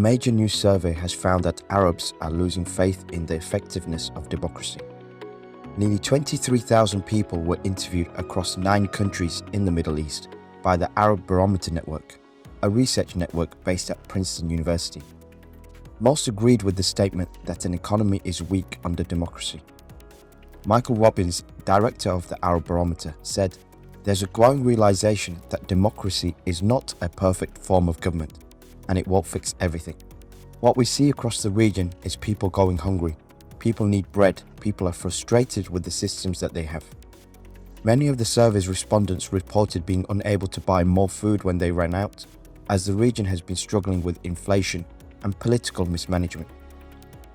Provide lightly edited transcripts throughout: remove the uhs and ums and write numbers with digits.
major new survey has found that Arabs are losing faith in the effectiveness of democracy. Nearly 23,000 people were interviewed across 9 countries in the Middle East by the Arab Barometer Network, a research network based at Princeton University. Most agreed with the statement that an economy is weak under democracy. Michael Robbins, director of the Arab Barometer, said, "There's a growing realization that democracy is not a perfect form of government, and it won't fix everything. What we see across the region is people going hungry. People need bread. People are frustrated with the systems that they have." Many of the survey's respondents reported being unable to buy more food when they ran out, as the region has been struggling with inflation and political mismanagement.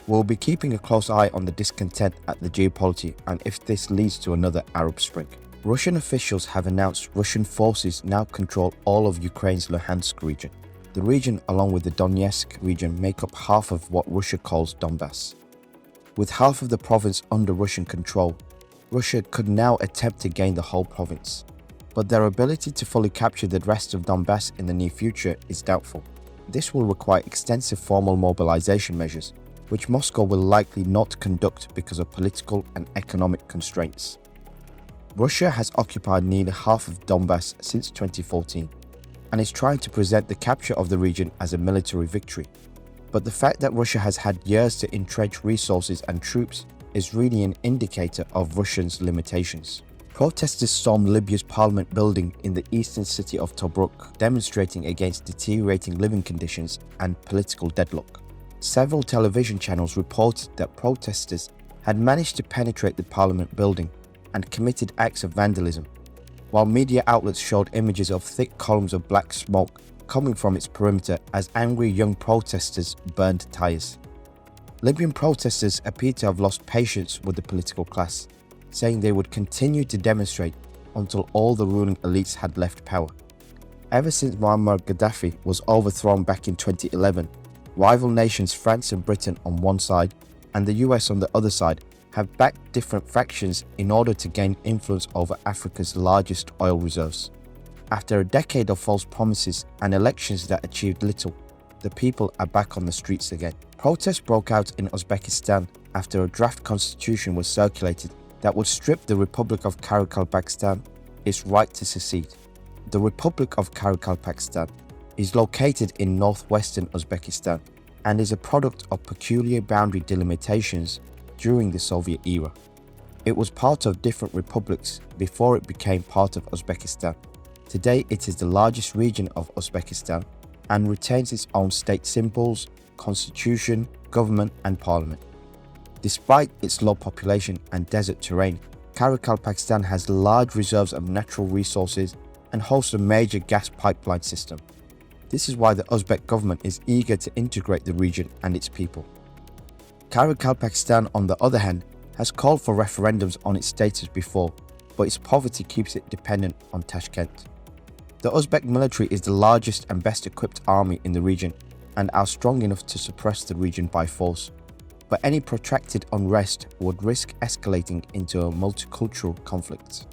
We'll be keeping a close eye on the discontent at the geopolitics and if this leads to another Arab Spring. Russian officials have announced Russian forces now control all of Ukraine's Luhansk region. The region, along with the Donetsk region, make up half of what Russia calls Donbass. With half of the province under Russian control, Russia could now attempt to gain the whole province. But their ability to fully capture the rest of Donbass in the near future is doubtful. This will require extensive formal mobilization measures, which Moscow will likely not conduct because of political and economic constraints. Russia has occupied nearly half of Donbass since 2014 and is trying to present the capture of the region as a military victory. But the fact that Russia has had years to entrench resources and troops is really an indicator of Russia's limitations. Protesters stormed Libya's parliament building in the eastern city of Tobruk, demonstrating against deteriorating living conditions and political deadlock. Several television channels reported that protesters had managed to penetrate the parliament building and committed acts of vandalism, while media outlets showed images of thick columns of black smoke coming from its perimeter as angry young protesters burned tires. Libyan protesters appeared to have lost patience with the political class, saying they would continue to demonstrate until all the ruling elites had left power. Ever since Muammar Gaddafi was overthrown back in 2011, rival nations France and Britain on one side and the US on the other side have backed different factions in order to gain influence over Africa's largest oil reserves. After a decade of false promises and elections that achieved little, the people are back on the streets again. Protests broke out in Uzbekistan after a draft constitution was circulated that would strip the Republic of Karakalpakstan its right to secede. The Republic of Karakalpakstan is located in northwestern Uzbekistan and is a product of peculiar boundary delimitations during the Soviet era. It was part of different republics before it became part of Uzbekistan. Today it is the largest region of Uzbekistan and retains its own state symbols, constitution, government and parliament. Despite its low population and desert terrain, Karakalpakstan has large reserves of natural resources and hosts a major gas pipeline system. This is why the Uzbek government is eager to integrate the region and its people. Karakalpakstan, on the other hand, has called for referendums on its status before, but its poverty keeps it dependent on Tashkent. The Uzbek military is the largest and best equipped army in the region and are strong enough to suppress the region by force. But any protracted unrest would risk escalating into a multicultural conflict.